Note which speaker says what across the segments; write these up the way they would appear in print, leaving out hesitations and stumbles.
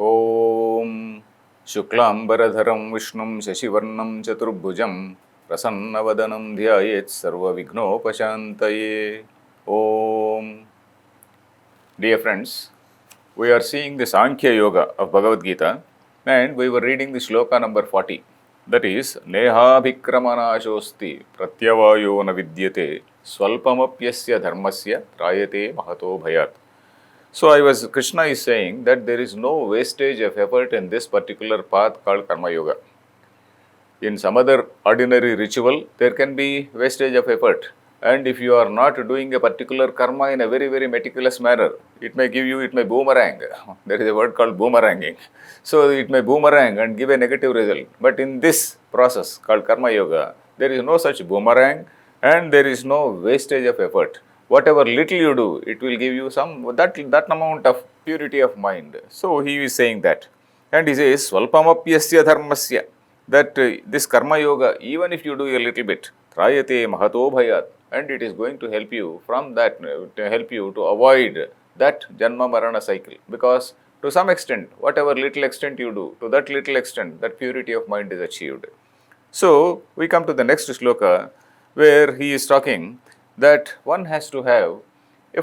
Speaker 1: ఓం శుక్లాంబరధరం విష్ణుం శశివర్ణం చతుర్భుజం ప్రసన్నవదనం ధ్యాయేత్ సర్వవిఘ్నోపశాంతయే. ఓం. Dear friends, we are seeing the Sankhya Yoga of Bhagavad Gita and we were reading the shloka number 40. That is, Nehabhikramanashosti pratyavayo na vidyate swalpamapyasya dharmasya trayate mahato bhayat. So Krishna is saying that there is no wastage of effort in this particular path called Karma Yoga. In some other ordinary ritual, there can be wastage of effort. And if you are not doing a particular karma in a very, very meticulous manner, it may boomerang. There is a word called boomeranging. So it may boomerang and give a negative result. But in this process called Karma Yoga, there is no such boomerang and there is no wastage of effort. Whatever little you do, it will give you that amount of purity of mind. So he is saying that. And he says, Swalpamapyasya dharmasya. That this Karma Yoga, even if you do a little bit, trayate mahato bhayat, and it is going to help you from that, to help you to avoid that Janma Marana cycle. Because to some extent, whatever little extent you do, to that little extent, that purity of mind is achieved. So, we come to the next shloka where he is talking that one has to have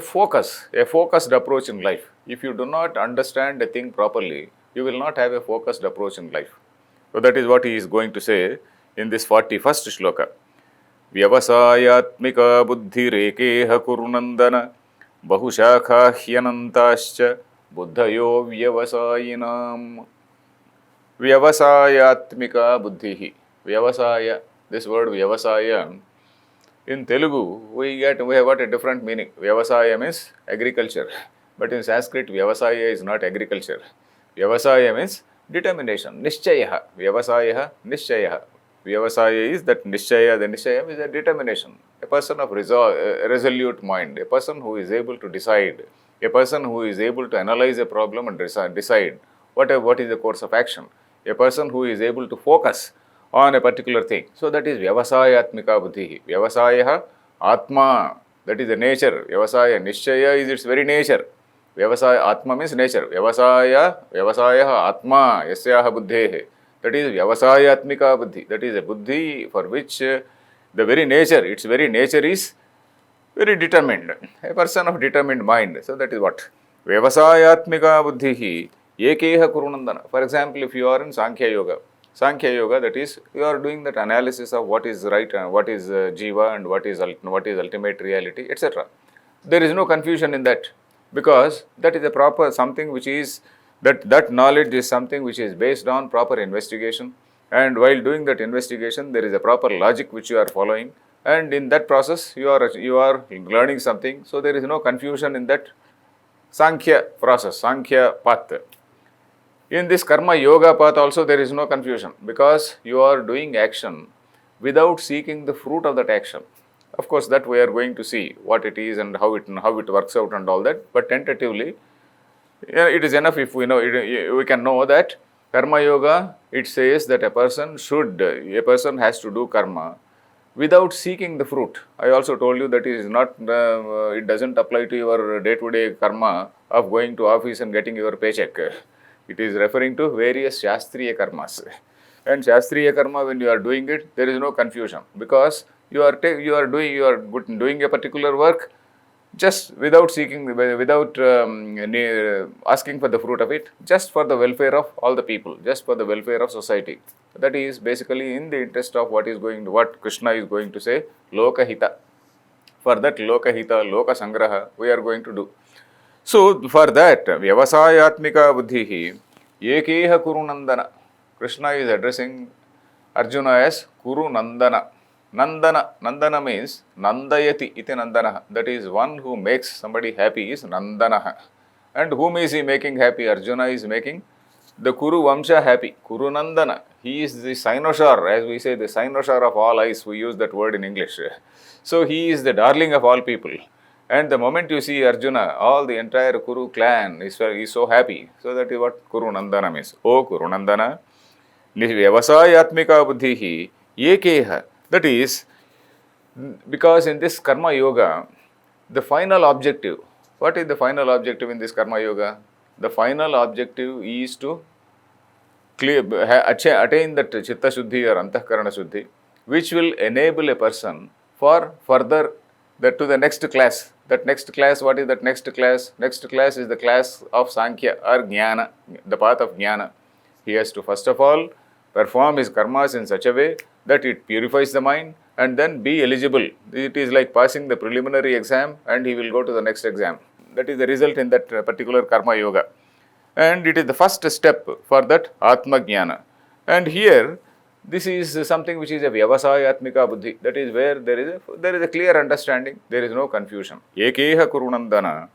Speaker 1: a focused approach in life. If you do not understand a thing properly, you will not have a focused approach in life. So that is what he is going to say in this 41st shloka. Vyavasayatmika buddhirekeha kurunandana bahushakha hyanantascha buddhayo vyavasayinam. Vyavasayatmika buddhihi. Vyavasaya, this word vyavasaya, in Telugu we have got a different meaning. Vyavasaya means agriculture, but in Sanskrit vyavasaya is not agriculture. Vyavasaya means determination, nishchayaha. Vyavasaya, nishchayaha. Vyavasaya is that nishchaya, the nishchaya is a determination. A person of resolute mind, a person who is able to decide, a person who is able to analyze a problem and decide what is the course of action, a person who is able to focus on a particular thing. So that is Vyavasayatmika buddhi. Vyavasaya atma, that is the nature. Vyavasaya, nishchaya is its very nature. Vyavasaya atma means nature. Vyavasaya atma yasyaha buddhehe. That is Vyavasayatmika buddhi. That is a buddhi for which the very nature, its very nature is very determined. A person of determined mind. So that is what? Vyavasayatmika buddhihi ekeha kurunandana. For example, if you are in Sankhya Yoga, that is, you are doing that analysis of what is right and what is jiva and what is ultimate reality, etc. There is no confusion in that, because that is a proper something which is, that knowledge is something which is based on proper investigation, and while doing that investigation there is a proper logic which you are following, and in that process you are learning something. So there is no confusion in that Sankhya process, Sankhya path. In this Karma Yoga path also there is no confusion, because you are doing action without seeking the fruit of that action. Of course, that we are going to see what it is and how it works out and all that, but tentatively it is enough if we know we can know that Karma Yoga, it says that a person has to do karma without seeking the fruit. I also told you that it doesn't apply to your day-to-day karma of going to office and getting your paycheck. It is referring to various Shastriya karmas. And Shastriya karma, when you are doing it, there is no confusion, because you are doing a particular work just without asking for the fruit of it, just for the welfare of all the people, just for the welfare of society. That is basically in the interest of what Krishna is going to say, Lokahita. For that Lokahita, Loka Sangraha, we are going to do. So for that, Vyavasayatmika buddhihi ekeha kurunandana. Krishna is addressing Arjuna as Kuru Nandana. Nandana means Nandayati iti Nandana. That is, one who makes somebody happy is Nandana. And whom is he making happy? Arjuna is making the Kuru Vamsha happy. Kuru Nandana. He is the cynosure, as we say, the cynosure of all eyes. We use that word in English. So he is the darling of all people. And the moment you see Arjuna, all the entire Kuru clan is so happy. So that is what Kuru Nandana means. O Kuru Nandana, Vyavasayatmika buddhihi ekeha. That is, because in this Karma Yoga, the final objective, what is the final objective in this Karma Yoga? the final objective is to attain that chitta shuddhi or antahkarana shuddhi, which will enable a person for further that to the next class. That next class, what is that next class? Next class is the class of Sankhya or Jnana, the path of Jnana. He has to first of all perform his karmas in such a way that it purifies the mind and then be eligible. It is like passing the preliminary exam and he will go to the next exam. That is the result in that particular karma yoga. And it is the first step for that Atma Jnana. And here, this is something which is a Vyavasayatmika Buddhi. That is where there is a clear understanding, there is no confusion. Ekeha Kurunandana.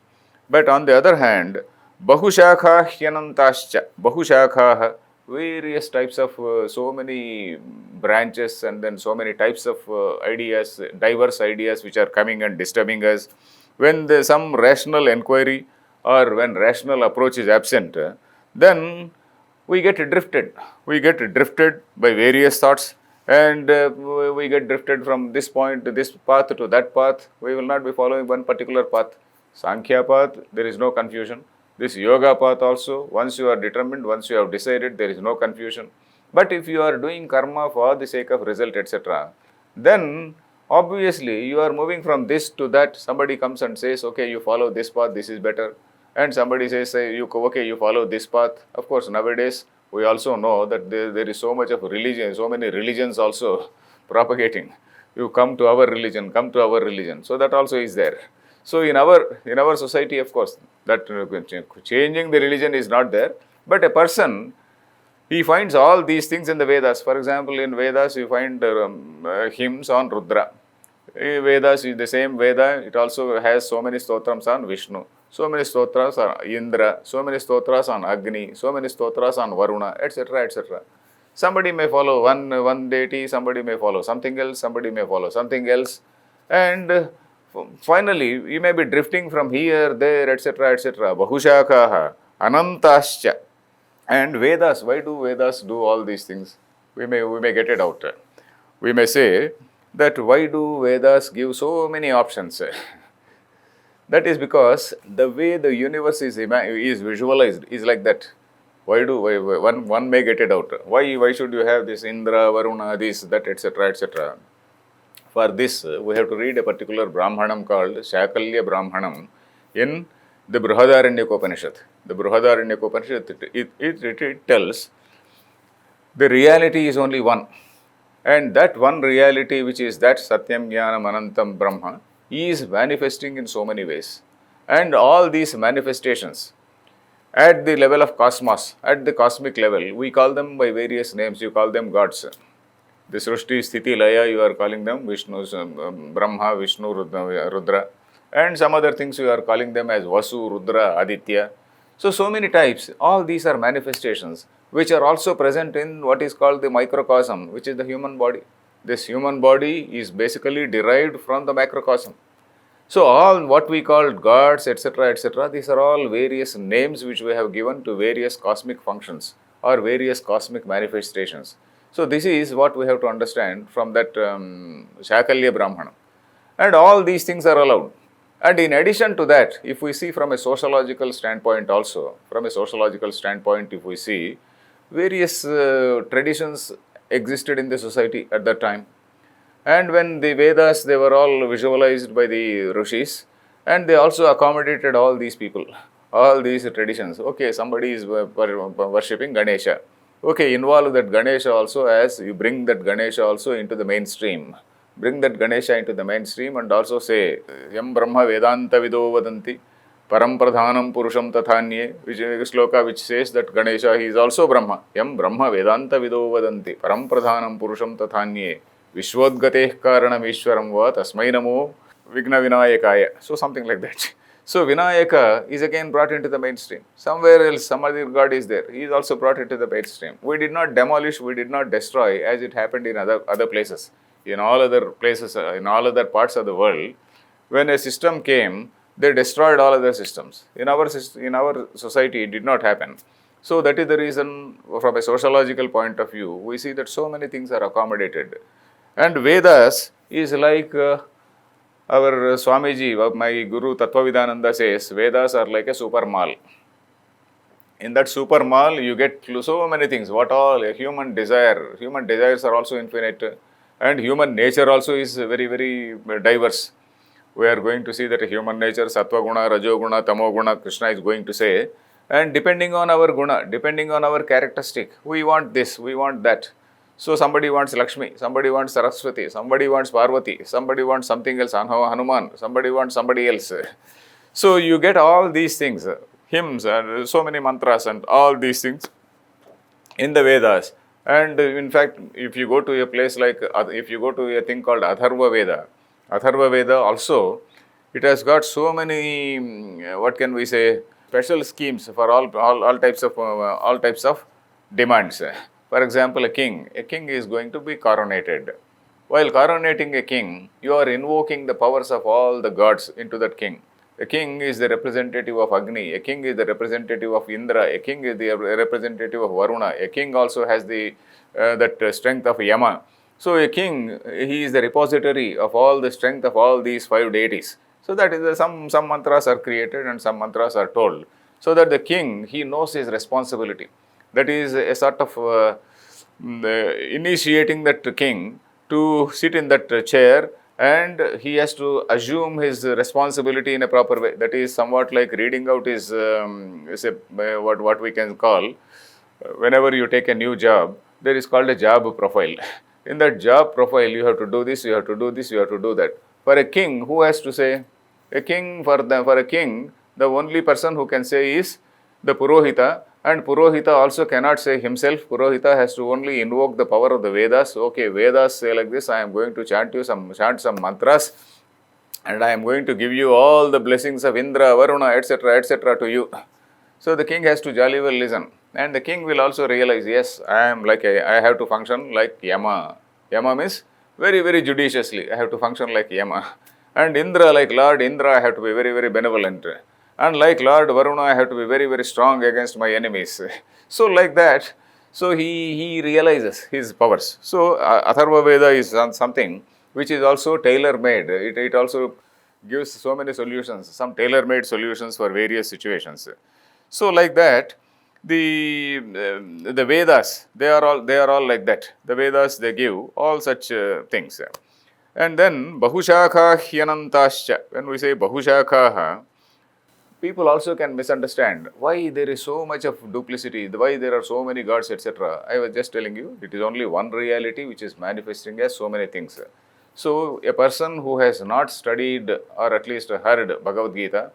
Speaker 1: But on the other hand, Bahushakha Hyanantascha. Bahushakha, various types of so many branches and then so many types of ideas, diverse ideas which are coming and disturbing us. When there is some rational inquiry or when rational approach is absent, then we get drifted. We get drifted by various thoughts and we get drifted from this point to this path to that path. We will not be following one particular path. Sankhya path, there is no confusion. This yoga path also, once you are determined, once you have decided, there is no confusion. But if you are doing karma for the sake of result, etc., then obviously you are moving from this to that. Somebody comes and says, okay, you follow this path, this is better. And somebody says, okay, you follow this path. Of course, nowadays, we also know that there is so much of religion, so many religions also propagating. You come to our religion, come to our religion. So that also is there. So in our society, of course, that changing the religion is not there. But a person, he finds all these things in the Vedas. For example, in Vedas, you find hymns on Rudra. Vedas is the same Veda. It also has so many stotrams on Vishnu, so many stotras on Indra, so many stotras on Agni, so many stotras on Varuna, etc., etc. Somebody may follow one deity, somebody may follow something else, somebody may follow something else, and finally you may be drifting from here, there, etc., etc. Bahushakaha, Anantascha. And Vedas, why do Vedas do all these things? We may get it out. We may say that why do Vedas give so many options? That is because the way the universe is visualized is like that. One may get it out? Why should you have this Indra, Varuna, this, that, etc., etc.? For this, we have to read a particular Brahmanam called Shakalya Brahmanam in the Brihadaranyaka Upanishad. The Brihadaranyaka Upanishad, it tells the reality is only one. And that one reality, which is that Satyam Jnanam Anantam Brahma, is manifesting in so many ways. And all these manifestations at the level of cosmos, at the cosmic level, we call them by various names. You call them gods. The Srushti, Sthiti, Laya, you are calling them Vishnu, Brahma, Vishnu, Rudra. And some other things you are calling them as Vasu, Rudra, Aditya. So many types. All these are manifestations which are also present in what is called the microcosm, which is the human body. This human body is basically derived from the macrocosm. So all what we call gods, etc., etc., these are all various names which we have given to various cosmic functions or various cosmic manifestations. So this is what we have to understand from that Shakalya Brahmanam. And all these things are allowed. And in addition to that, if we see from a sociological standpoint also, if we see, various traditions existed in the society at that time. And when the Vedas, they were all visualized by the Rishis, and they also accommodated all these people, all these traditions. Okay, somebody is worshipping Ganesha. Okay, involve that Ganesha also as you bring that Ganesha also into the mainstream. Bring that Ganesha into the mainstream and also say, Yam Brahma Vedanta Vido Vadanti, Param Pradhanam Purusham Tathanye, which is a sloka which says that Ganesha, he is also Brahma. Yam Brahma Vedanta Vido Vadanti, Param Pradhanam Purusham Tathanye, Vishwadgateh Karanam Ishwaram Va Tasmai Namo Vigna Vinayakaya. So something like that. So Vinayaka is again brought into the mainstream. Somewhere else, some other god is there. He is also brought into the mainstream. We did not demolish, we did not destroy as it happened in other places. In all other places, in all other parts of the world, when a system came, they destroyed all other systems. In our society, it did not happen. So that is the reason, from a sociological point of view, we see that so many things are accommodated. And Vedas is like our Swamiji, my Guru Tattvavidananda says, Vedas are like a super mall. In that super mall, you get so many things. What all a human desire. Human desires are also infinite, and human nature also is very, very diverse. We are going to see that human nature, sattva guna, rajo guna, tamo guna, Krishna is going to say. And depending on our guna, depending on our characteristic, we want this, we want that. So somebody wants Lakshmi, somebody wants Saraswati, somebody wants Parvati, somebody wants something else, Hanuman, somebody wants somebody else. So you get all these things, hymns and so many mantras and all these things in the Vedas. And in fact, if you go to a place like, if you go to a thing called Atharva Veda also, it has got so many, what can we say, special schemes for all types of demands. For example, a king is going to be coronated. While coronating a king, you are invoking the powers of all the gods into that king. A king is the representative of Agni, a king is the representative of Indra, a king is the representative of Varuna, a king also has the that strength of Yama. So a king, he is the repository of all the strength of all these 5 deities. So that is some mantras are created and some mantras are told. So that the king, he knows his responsibility. That is a sort of initiating that king to sit in that chair, and he has to assume his responsibility in a proper way. That is somewhat like reading out his, what we can call, whenever you take a new job, there is called a job profile. In that job profile, you have to do this, you have to do this, you have to do that. For a king, who has to say? A king, for a king, the only person who can say is the Purohita, and Purohita also cannot say himself. Purohita has to only invoke the power of the Vedas. Okay, Vedas say like this, I am going to chant some mantras, and I am going to give you all the blessings of Indra, Varuna, etc. to you. So the king has to jolly well listen. And the king will also realize, yes, I have to function like Yama. Yama means very, very judiciously. I have to function like Yama. And Indra, like Lord Indra, I have to be very, very benevolent. And like Lord Varuna, I have to be very, very strong against my enemies. So like that, so he realizes his powers. So Atharva Veda is something which is also tailor-made. It also gives so many solutions, some tailor-made solutions for various situations. So like that, the Vedas, they are all like that. The Vedas, they give all such things. And then Bahushakha Hyanantascha. When we say Bahushakha, people also can misunderstand why there is so much of duplicity, why there are so many gods, etc. I was just telling you, it is only one reality which is manifesting as so many things. So a person who has not studied or at least heard Bhagavad Gita,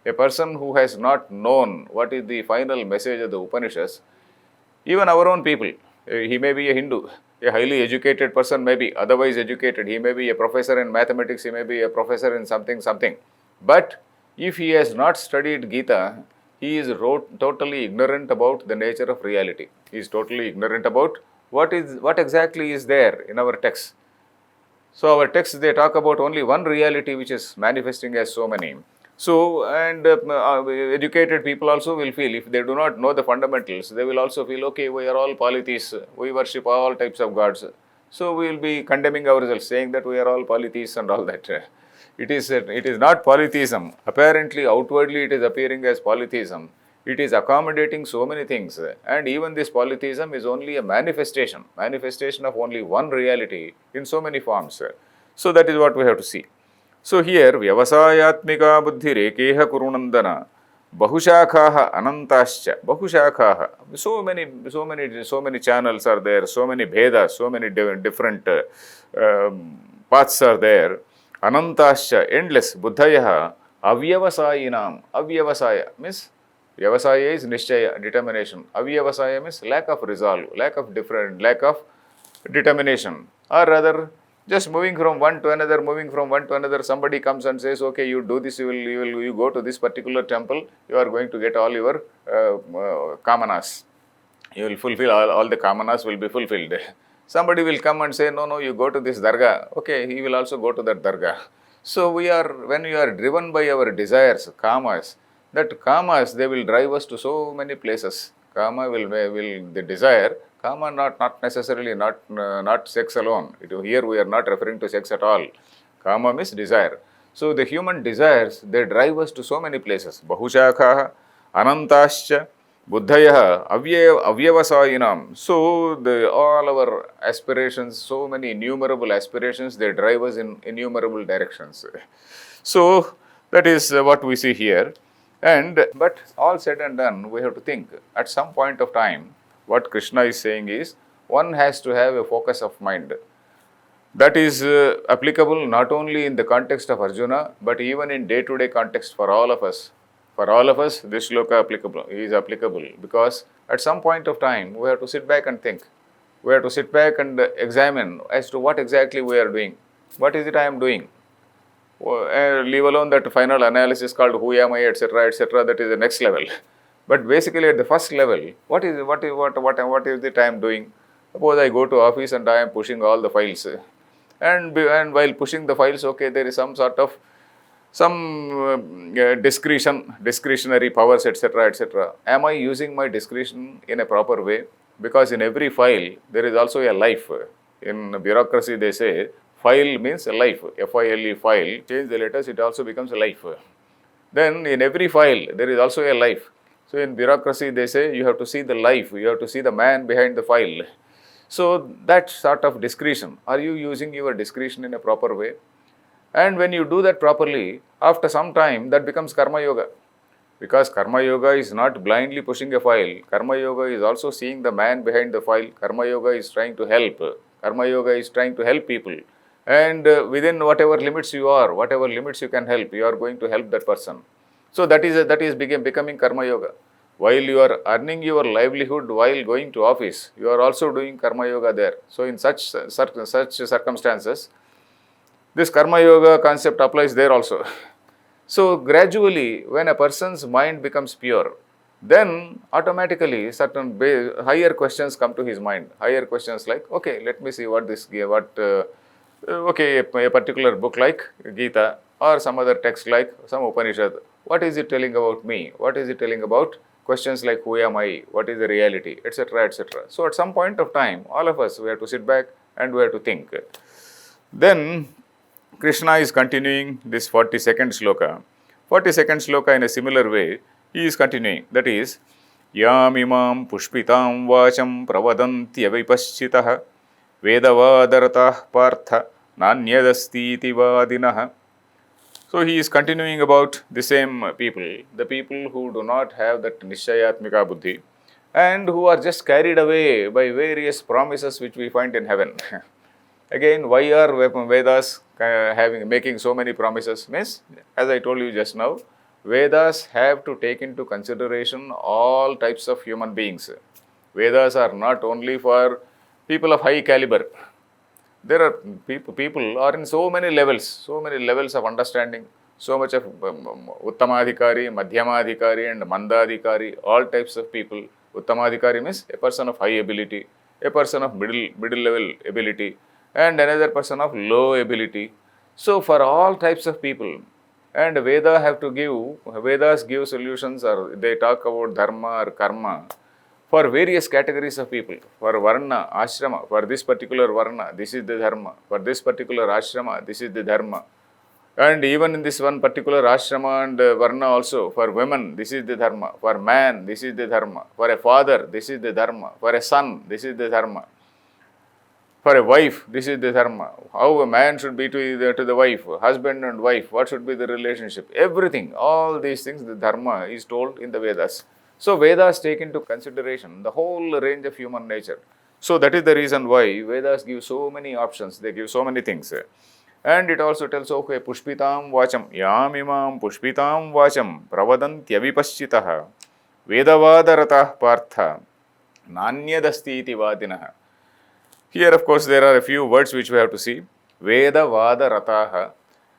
Speaker 1: a person who has not known what is the final message of the Upanishads, even our own people, he may be a Hindu, a highly educated person may be otherwise educated, he may be a professor in mathematics, he may be a professor in something. But if he has not studied Gita, he is totally ignorant about the nature of reality. He is totally ignorant about what exactly is there in our texts. So our texts, they talk about only one reality which is manifesting as so many. So, and educated people also will feel, if they do not know the fundamentals, they will also feel, okay, we are all polytheists, we worship all types of gods. So we will be condemning ourselves, saying that we are all polytheists and all that. It is not polytheism. Apparently, outwardly it is appearing as polytheism. It is accommodating so many things. And even this polytheism is only a manifestation of only one reality in so many forms. So that is what we have to see. So here, Vyavasayatmika buddhi rekeha kurunandana, Bahushakhaha anantascha, Bahushakhaha. So many channels are there, so many Bhedas, so many different paths are there. Anantascha, endless, Buddhayaha, Avyavasayinam. Avyavasaya means, Vyavasaya is Nishchaya, determination. Avyavasaya means lack of resolve, lack of determination. Or rather, just moving from one to another, somebody comes and says, okay, you do this, you go to this particular temple, you are going to get all your kamanas. You will fulfill, all the kamanas will be fulfilled. Somebody will come and say, no, you go to this dargah. Okay, he will also go to that dargah. So when we are driven by our desires, kamas, they will drive us to so many places. Kama the desire, kama not necessarily, not sex alone. Here we are not referring to sex at all. Kama means desire. So the human desires, they drive us to so many places. Bahushakha, anantascha, Buddhaya avyavasayinam. So all our aspirations, so many innumerable aspirations, they drive us in innumerable directions. So that is what we see here. And but all said and done, we have to think at some point of time, what Krishna is saying is one has to have a focus of mind. That is applicable not only in the context of Arjuna, but even in day-to-day context for all of us. For all of us, this shloka is applicable because at some point of time, we have to sit back and think. We have to sit back and examine as to what exactly we are doing. What is it I am doing? Leave alone that final analysis called who am I, etc., that is the next level. But basically at the first level, what is it I am doing? Suppose I go to office and I am pushing all the files. And while pushing the files, okay, there is some sort of discretionary powers, etc. Am I using my discretion in a proper way? Because in every file, there is also a life. In bureaucracy, they say, file means a life. F-I-L-E, file. Change the letters, it also becomes a life. Then in every file, there is also a life. So in bureaucracy, they say, you have to see the life. You have to see the man behind the file. So that sort of discretion, are you using your discretion in a proper way? And when you do that properly, after some time, that becomes karma yoga. Because karma yoga is not blindly pushing a file. Karma yoga is also seeing the man behind the file. Karma yoga is trying to help. Karma yoga is trying to help people. And within whatever limits you are, whatever limits you can help, you are going to help that person. So that is becoming karma yoga. While you are earning your livelihood while going to office, you are also doing karma yoga there. So in such circumstances, this karma yoga concept applies there also. So gradually, when a person's mind becomes pure, then automatically certain higher questions come to his mind. Higher questions like, okay, let me see a particular book like Geeta or some other text like some Upanishad. What is it telling about me? What is it telling about questions like who am I? What is the reality? Etc. So at some point of time, all of us, we have to sit back and we have to think. Then Krishna is continuing this 42nd shloka. 42nd shloka in a similar way, he is continuing. That is, Yamimam pushpitam vacham pravadantyavipashchitah vedavadartah partha nanyadastiti vadinah. So he is continuing about the same people, the people who do not have that nishayatmika buddhi and who are just carried away by various promises which we find in heaven. Again, why are Vedas making so many promises? Means, as I told you just now, Vedas have to take into consideration all types of human beings. Vedas are not only for people of high caliber. There are people are in so many levels of understanding, so much of Uttamadhikari, Madhyamadhikari and Mandadhikari, all types of people. Uttamadhikari means a person of high ability, a person of middle level ability, and another person of low ability. So for all types of people, and Vedas give solutions, or they talk about dharma or karma for various categories of people. For varna, ashrama, for this particular varna, this is the dharma. For this particular ashrama, this is the dharma. And even in this one particular ashrama and varna also, for women, this is the dharma. For man, this is the dharma. For a father, this is the dharma. For a son, this is the dharma. For a wife, this is the dharma. How a man should be to the wife, husband and wife, what should be the relationship, everything, all these things, the dharma is told in the Vedas. So Vedas take into consideration the whole range of human nature. So that is the reason why Vedas give so many options, they give so many things. And it also tells, okay, pushpitam vacham, yamimam pushpitam vacham, pravadantyavipashchitah, vedavadaratah partha, nanyadasti iti vadinah. Here, of course, there are a few words which we have to see. Vedavada rataha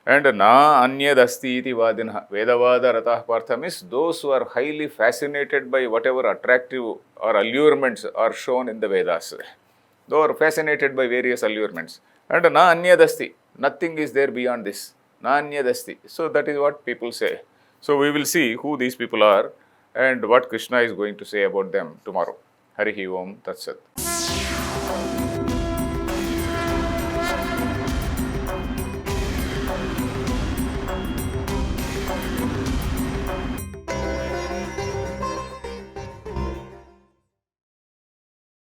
Speaker 1: and na anyadasti iti vadinah. Vedavada ratah partha means those who are highly fascinated by whatever attractive or allurements are shown in the Vedas. They are fascinated by various allurements. And na anyadasti, nothing is there beyond this. Na anyadasti. So that is what people say. So we will see who these people are and what Krishna is going to say about them tomorrow. Harihi Om Tat Sat.